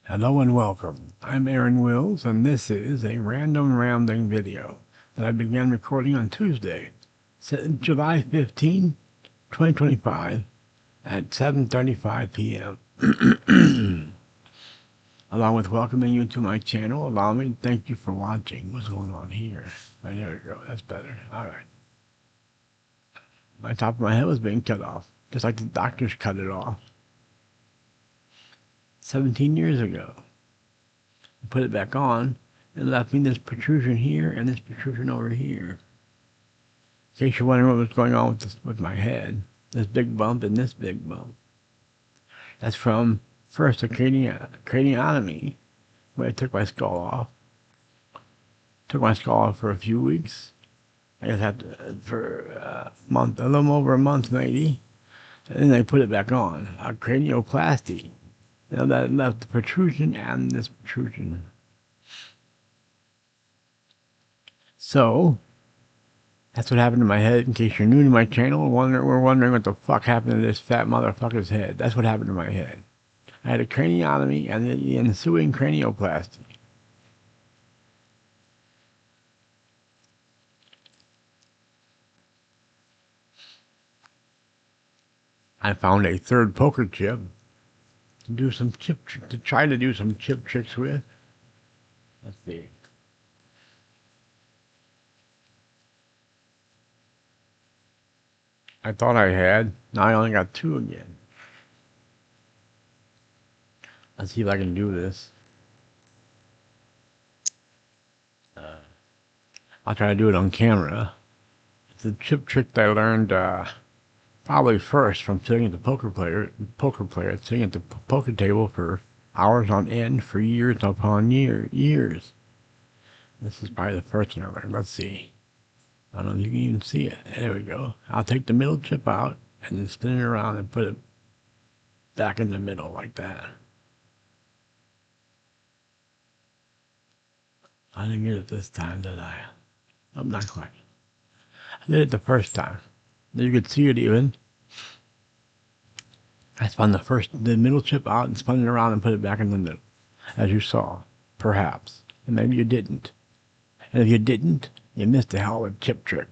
Hello and welcome. I'm Aaron Wills, and this is a random rambling video that I began recording on Tuesday, July 15, 2025, at 7:35 p.m. Along with welcoming you to my channel, allow me to thank you for watching. What's going on here? Right, there we go. That's better. All right. My top of my head was being cut off, just like the doctors cut it off 17 years ago. Put it back on, and left me this protrusion here and this protrusion over here. In case you're wondering what was going on with my head, this big bump and this big bump. That's from first a craniotomy, where I took my skull off. Took my skull off for a few weeks. I guess for a month, a little over a month maybe, and then they put it back on. A cranioplasty. That left the protrusion and this protrusion. So, that's what happened to my head. In case you're new to my channel, we're wondering what the fuck happened to this fat motherfucker's head. That's what happened to my head. I had a craniotomy and the ensuing cranioplasty. I found a third poker chip to try to do some chip tricks with. Let's see. I thought I had. Now I only got two again. Let's see if I can do this. I'll try to do it on camera. It's a chip trick that I learned probably first from sitting at the poker player, sitting at the poker table for hours on end for years upon years. This is probably the first one I learned. Let's see. I don't know if you can even see it. There we go. I'll take the middle chip out and then spin it around and put it back in the middle like that. I didn't get it this time, did I? I'm not quite. I did it the first time. You could see it even. I spun the middle chip out and spun it around and put it back in the middle, as you saw, perhaps. And maybe you didn't. And if you didn't, you missed a hell of a chip trick.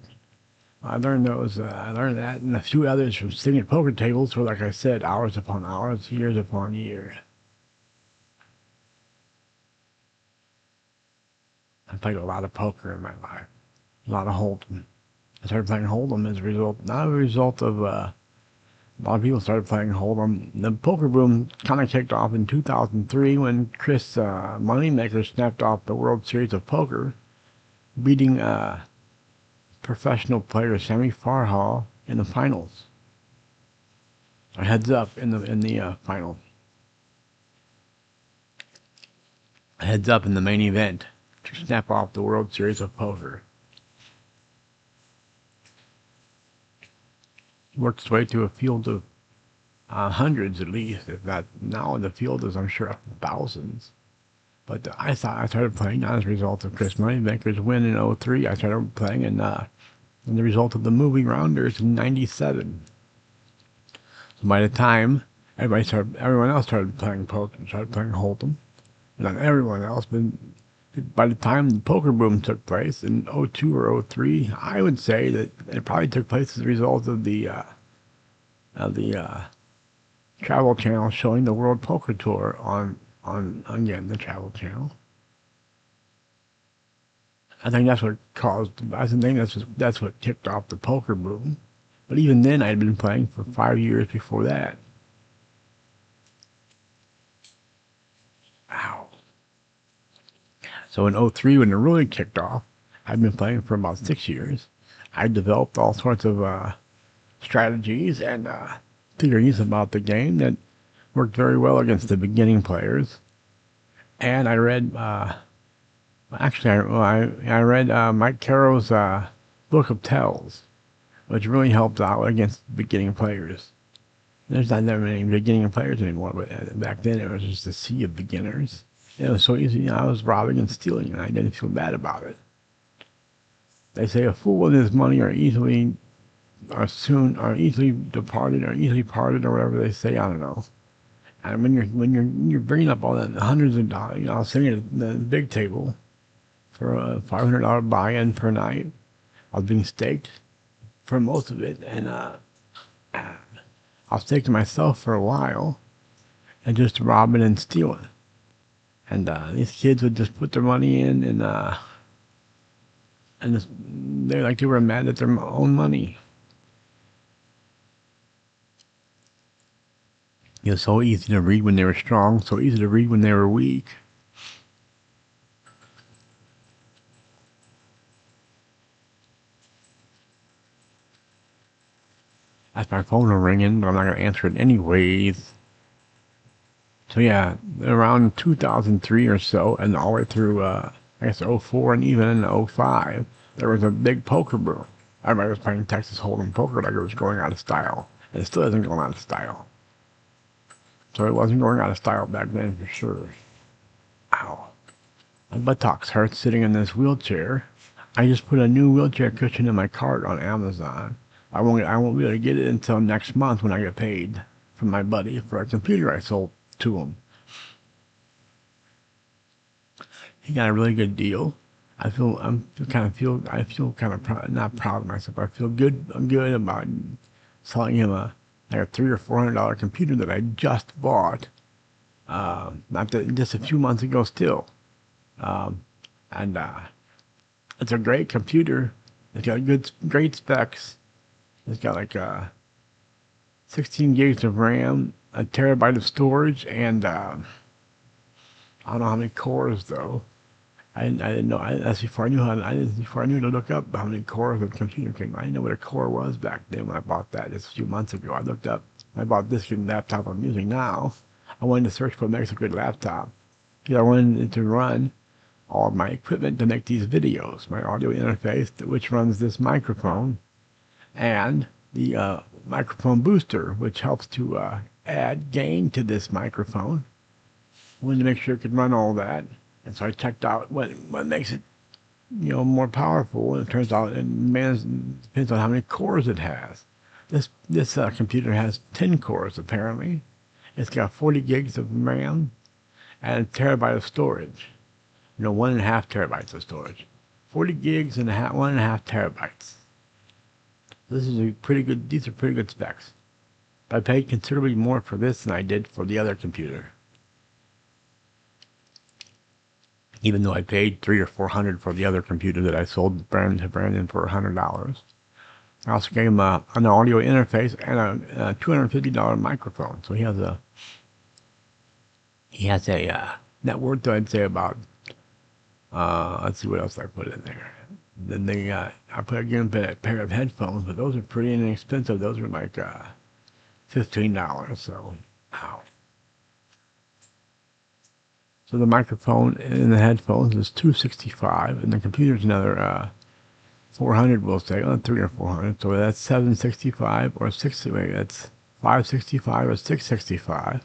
I learned that and a few others from sitting at poker tables for, like I said, hours upon hours, years upon years. I played a lot of poker in my life. A lot of Hold'em. I started playing Hold'em as a result, not a result of, a lot of people started playing Hold'em. The poker boom kind of kicked off in 2003 when Chris Moneymaker snapped off the World Series of Poker, beating professional player Sammy Farhall in the finals. Or heads up in the final. Heads up in the main event to snap off the World Series of Poker. Worked its way to a field of hundreds at least, if not now the field is, I'm sure, thousands. But I started playing not as a result of Chris Moneymaker's win in 2003. I started playing in the result of the movie Rounders in 97. So by the time everyone else started playing poker, started playing Hold'em, and not everyone else, but by the time the poker boom took place in 2002 or 2003, I would say that it probably took place as a result of the Travel Channel showing the World Poker Tour on again, the Travel Channel. I think that's what that's what kicked off the poker boom. But even then, I'd been playing for 5 years before that. Ow. So in 2003, when it really kicked off, I'd been playing for about 6 years. I developed all sorts of strategies and theories about the game that worked very well against the beginning players. And I read, I read Mike Caro's Book of Tells, which really helped out against beginning players. There's not that many beginning players anymore, but back then it was just a sea of beginners. It was so easy. I was robbing and stealing, and I didn't feel bad about it. They say a fool and his money are easily departed, or easily parted, or whatever they say. I don't know. And when you're bringing up all that hundreds of dollars, I was sitting at the big table for a $500 buy-in per night. I was being staked for most of it, and I was staking myself for a while, and just robbing and stealing. And these kids would just put their money in, and they were mad at their own money. It was so easy to read when they were strong, so easy to read when they were weak. That's my phone ringing, but I'm not going to answer it anyways. So yeah, around 2003 or so, and all the way through, I guess, '04 and even in '05, there was a big poker boom. Everybody was playing Texas Hold'em poker like it was going out of style. And it still isn't going out of style. So it wasn't going out of style back then for sure. Ow. My buttocks hurt sitting in this wheelchair. I just put a new wheelchair cushion in my cart on Amazon. I won't be able to get it until next month when I get paid from my buddy for a computer I sold to him. He got a really good deal. I feel kind of not proud of myself. I feel good. I'm good about selling him a $300 or $400 computer that I just bought, just a few months ago still, and it's a great computer. It's got great specs. It's got like 16 gigs of RAM, a terabyte of storage, and I don't know how many cores though. I didn't know. That's before I knew before I knew to look up how many cores the computer came. I didn't know what a core was back then when I bought that just a few months ago. I looked up. I bought this laptop I'm using now. I wanted to search for what makes a good laptop. Because I wanted to run all of my equipment to make these videos. My audio interface, which runs this microphone, and the microphone booster, which helps to add gain to this microphone. I wanted to make sure it could run all that. And so I checked out what makes it, more powerful. And it turns out it depends on how many cores it has. This computer has 10 cores apparently. It's got 40 gigs of RAM and a terabyte of storage. 1.5 terabytes of storage. 40 gigs and 1.5 terabytes. These are pretty good specs. But I paid considerably more for this than I did for the other computer. Even though I paid $300 or $400 for the other computer that I sold to Brandon for $100. I also gave him an audio interface and a $250 microphone. So he has a net worth, I'd say about, let's see what else I put in there. Then I put again a pair of headphones, but those are pretty inexpensive. Those are like $15. So, ow. So the microphone and the headphones is $265, and the computer's another $400, we'll say, $300 or $400. So that's $765 or $60. That's $565 or $665.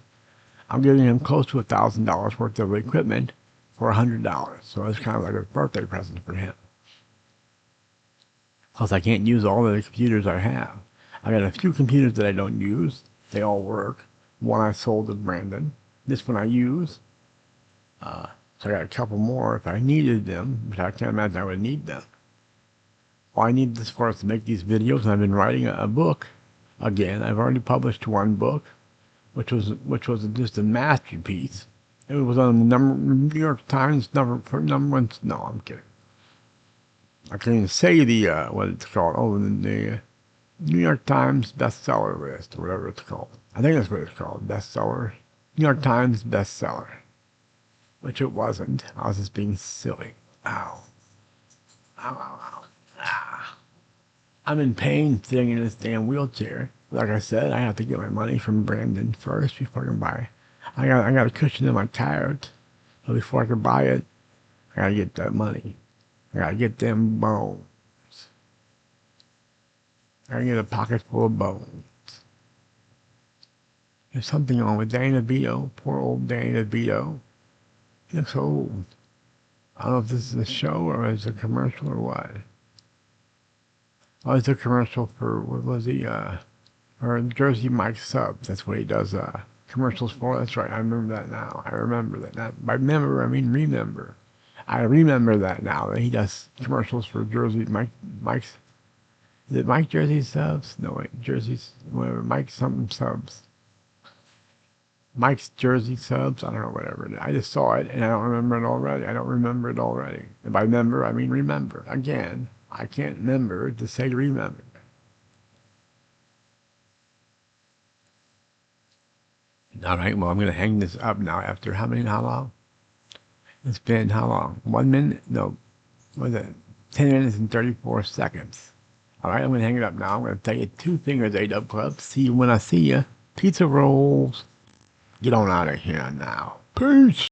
I'm giving him close to $1,000 worth of equipment for $100. So it's kind of like a birthday present for him. Plus, I can't use all of the computers I have. I got a few computers that I don't use. They all work. One I sold to Brandon. This one I use. So I got a couple more if I needed them, but I can't imagine I would need them. Well, I need this for us to make these videos, and I've been writing a book. Again, I've already published one book, which was just a masterpiece. It was on the New York Times number one. No, I'm kidding. I can't even say what it's called. Oh, the New York Times bestseller list, or whatever it's called. I think that's what it's called, bestseller. New York Times bestseller. Which it wasn't. I was just being silly. Ow. Ow, ow, ow. Ah. I'm in pain sitting in this damn wheelchair. Like I said, I have to get my money from Brandon first before I can buy it. I got a cushion in my tires. So before I can buy it, I gotta get that money. I gotta get them bones. I gotta get a pocket full of bones. There's something wrong with Danny DeVito. Poor old Danny DeVito. He looks old. I don't know if this is a show or it's a commercial or what. Oh, it's a commercial for, what was he, for Jersey Mike Subs. That's what he does, commercials for. That's right. I remember that now. I remember that. Not by remember, I mean remember. I remember that now. That he does commercials for Jersey Mike's. Is it Mike Jersey Subs? No, wait, Jersey's whatever. Mike something Subs. Mike's Jersey Subs. I don't know, whatever. I just saw it and I don't remember it already. I don't remember it already. And by remember, I mean remember. Again, I can't remember to say remember. All right, well, I'm going to hang this up now after how long? It's been how long? 1 minute? No, what was it? 10 minutes and 34 seconds. All right, I'm going to hang it up now. I'm going to tell you 2 fingers, A-Dub Club. See you when I see you. Pizza rolls. Get on out of here now. Peace.